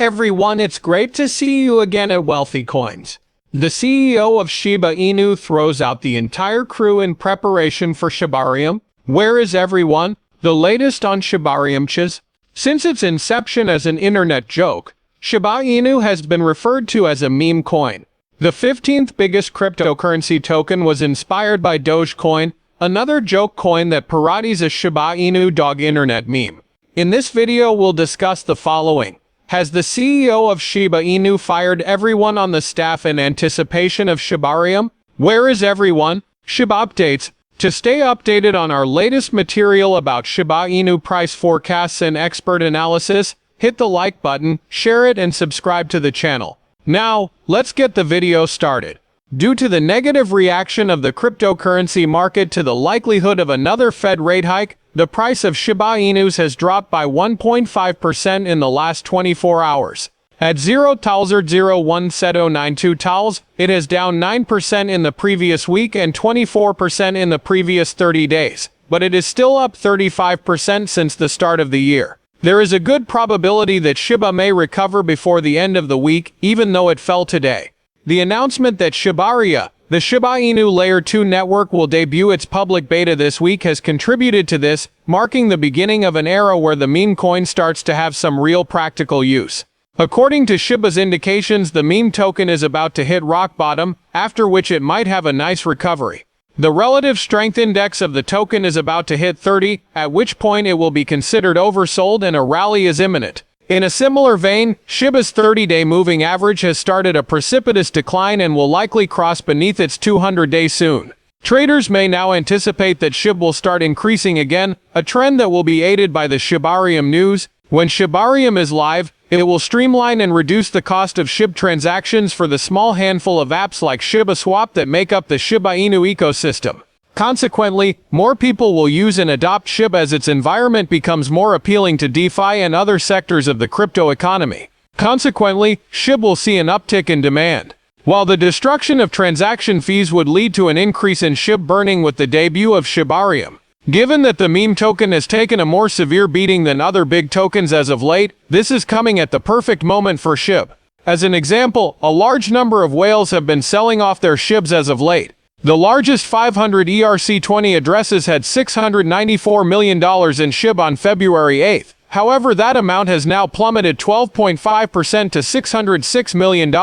everyone, it's great to see you again at Wealthy Coins. The CEO of Shiba Inu throws out the entire crew in preparation for Shibarium. Where is everyone? The latest on Shibarium. Since its inception as an internet joke, Shiba Inu has been referred to as a meme coin. The 15th biggest cryptocurrency token was inspired by Dogecoin, another joke coin that parodies a Shiba Inu dog internet meme. In this video, we'll discuss the following. Has the CEO of Shiba Inu fired everyone on the staff in anticipation of Shibarium? Where is everyone? SHIB updates. To stay updated on our latest material about Shiba Inu price forecasts and expert analysis, hit the like button, share it, and subscribe to the channel. Now, let's get the video started. Due to the negative reaction of the cryptocurrency market to the likelihood of another Fed rate hike, the price of Shiba Inus has dropped by 1.5% in the last 24 hours. At 0.0192 tals, it is down 9% in the previous week and 24% in the previous 30 days, but it is still up 35% since the start of the year. There is a good probability that Shiba may recover before the end of the week, even though it fell today. The announcement that Shibarium, the Shiba Inu Layer 2 network, will debut its public beta this week has contributed to this, marking the beginning of an era where the meme coin starts to have some real practical use. According to Shiba's indications, the meme token is about to hit rock bottom, after which it might have a nice recovery. The relative strength index of the token is about to hit 30, at which point it will be considered oversold and a rally is imminent. In a similar vein, Shiba's 30-day moving average has started a precipitous decline and will likely cross beneath its 200-day soon. Traders may now anticipate that SHIB will start increasing again, a trend that will be aided by the Shibarium news. When Shibarium is live, it will streamline and reduce the cost of SHIB transactions for the small handful of apps like Shiba Swap that make up the Shiba Inu ecosystem. Consequently, more people will use and adopt SHIB as its environment becomes more appealing to DeFi and other sectors of the crypto economy. Consequently, SHIB will see an uptick in demand. While the destruction of transaction fees would lead to an increase in SHIB burning with the debut of Shibarium, given that the meme token has taken a more severe beating than other big tokens as of late, this is coming at the perfect moment for SHIB. As an example, a large number of whales have been selling off their SHIBs as of late. The largest 500 ERC20 addresses had $694 million in SHIB on February 8. However, that amount has now plummeted 12.5% to $606 million.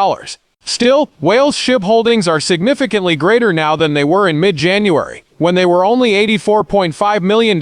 Still, whales' SHIB holdings are significantly greater now than they were in mid-January, when they were only $84.5 million.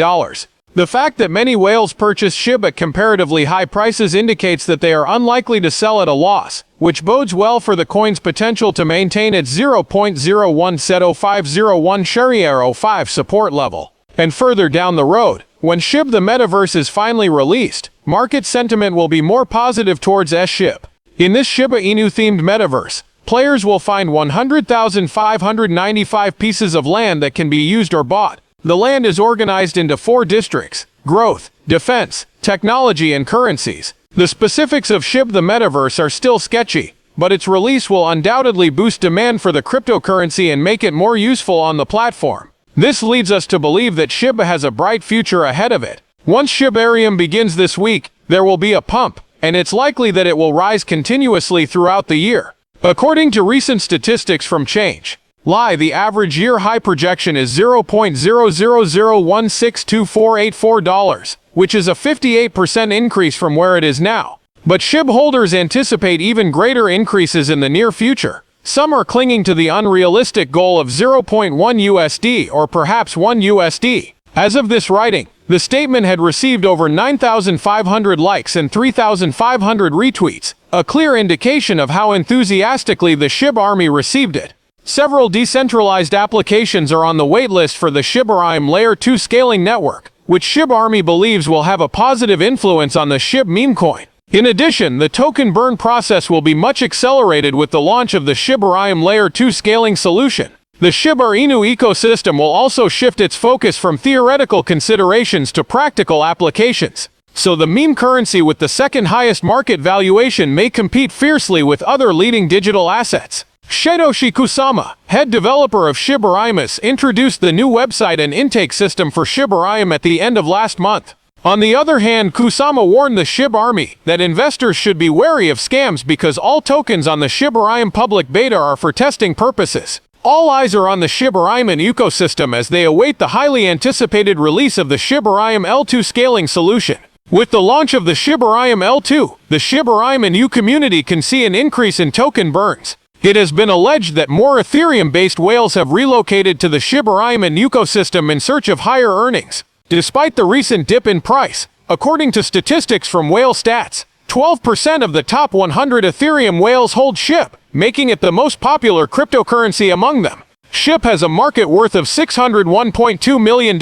The fact that many whales purchase SHIB at comparatively high prices indicates that they are unlikely to sell at a loss, which bodes well for the coin's potential to maintain its 0.017501 Shibarium 5 support level. And further down the road, when SHIB the Metaverse is finally released, market sentiment will be more positive towards SHIB. In this Shiba Inu-themed Metaverse, players will find 100,595 pieces of land that can be used or bought. The land is organized into 4 districts: growth, defense, technology, and currencies. The specifics of SHIB the Metaverse are still sketchy, but its release will undoubtedly boost demand for the cryptocurrency and make it more useful on the platform. This leads us to believe that Shiba has a bright future ahead of it. Once Shibarium begins this week, there will be a pump, and it's likely that it will rise continuously throughout the year. According to recent statistics from Change.li, the average year high projection is $0.00162484, which is a 58% increase from where it is now. But SHIB holders anticipate even greater increases in the near future. Some are clinging to the unrealistic goal of 0.1 USD or perhaps 1 USD. As of this writing, the statement had received over 9,500 likes and 3,500 retweets, a clear indication of how enthusiastically the SHIB army received it. Several decentralized applications are on the waitlist for the Shibarium Layer 2 scaling network, which SHIB Army believes will have a positive influence on the SHIB meme coin. In addition, the token burn process will be much accelerated with the launch of the Shibarium Layer 2 scaling solution. The Shiba Inu ecosystem will also shift its focus from theoretical considerations to practical applications. So the meme currency with the second highest market valuation may compete fiercely with other leading digital assets. Satoshi Kusama, head developer of Shibarium, introduced the new website and intake system for Shibarium at the end of last month. On the other hand, Kusama warned the SHIB army that investors should be wary of scams because all tokens on the Shibarium public beta are for testing purposes. All eyes are on the Shibarium ecosystem as they await the highly anticipated release of the Shibarium L2 scaling solution. With the launch of the Shibarium L2, the Shibarium Inu community can see an increase in token burns. It has been alleged that more Ethereum-based whales have relocated to the Shibarium ecosystem in search of higher earnings. Despite the recent dip in price, according to statistics from Whale Stats, 12% of the top 100 Ethereum whales hold SHIB, making it the most popular cryptocurrency among them. SHIB has a market worth of $601.2 million.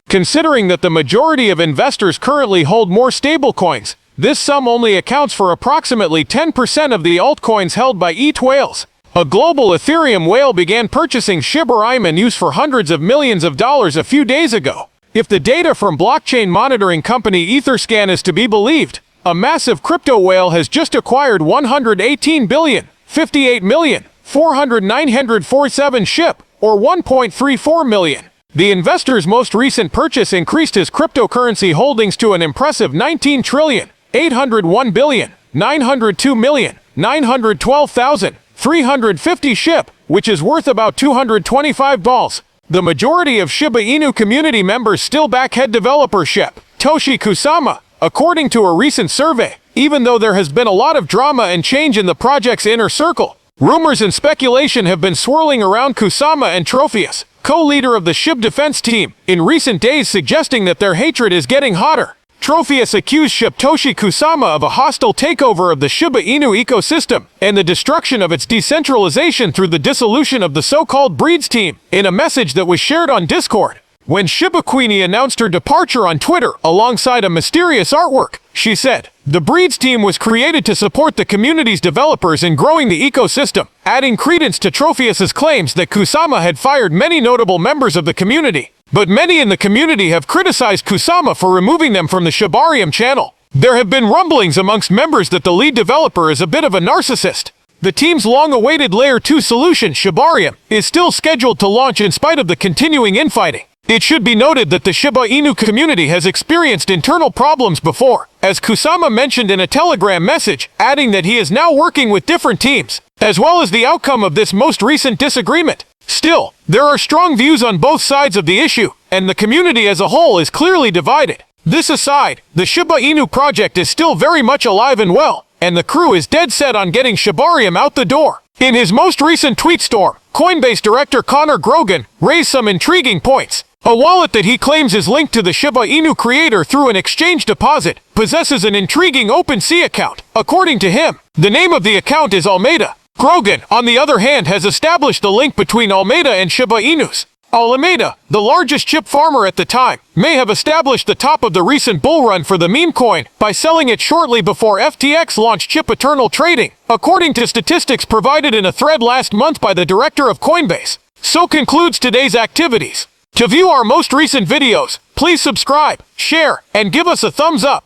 Considering that the majority of investors currently hold more stablecoins, this sum only accounts for approximately 10% of the altcoins held by ETH whales. A global Ethereum whale began purchasing Shibarium in use for hundreds of millions of dollars a few days ago. If the data from blockchain monitoring company Etherscan is to be believed, a massive crypto whale has just acquired 118,058,409,947 SHIB, or 1.34 million. The investor's most recent purchase increased his cryptocurrency holdings to an impressive 19,801,902,912,350 SHIB, which is worth about 225 balls. The majority of Shiba Inu community members still back head developer Satoshi Kusama, according to a recent survey, even though there has been a lot of drama and change in the project's inner circle. Rumors and speculation have been swirling around Kusama and Tropheus, co-leader of the SHIB defense team, in recent days suggesting that their hatred is getting hotter. Tropheus accused Satoshi Kusama of a hostile takeover of the Shiba Inu ecosystem and the destruction of its decentralization through the dissolution of the so-called Breeds team, in a message that was shared on Discord. When Shiba Queenie announced her departure on Twitter alongside a mysterious artwork, she said, "The Breeds team was created to support the community's developers in growing the ecosystem," adding credence to Tropheus's claims that Kusama had fired many notable members of the community. But many in the community have criticized Kusama for removing them from the Shibarium channel. There have been rumblings amongst members that the lead developer is a bit of a narcissist. The team's long-awaited Layer 2 solution, Shibarium, is still scheduled to launch in spite of the continuing infighting. It should be noted that the Shiba Inu community has experienced internal problems before, as Kusama mentioned in a Telegram message, adding that he is now working with different teams, as well as the outcome of this most recent disagreement. Still, there are strong views on both sides of the issue, and the community as a whole is clearly divided. This aside, the Shiba Inu project is still very much alive and well, and the crew is dead set on getting Shibarium out the door. In his most recent tweet storm, Coinbase director Connor Grogan raised some intriguing points. A wallet that he claims is linked to the Shiba Inu creator through an exchange deposit possesses an intriguing OpenSea account. According to him, the name of the account is Almeida. Grogan, on the other hand, has established the link between Almeida and Shiba Inus. Almeida, the largest chip farmer at the time, may have established the top of the recent bull run for the meme coin by selling it shortly before FTX launched Chip Eternal trading, according to statistics provided in a thread last month by the director of Coinbase. So concludes today's activities. To view our most recent videos, please subscribe, share, and give us a thumbs up.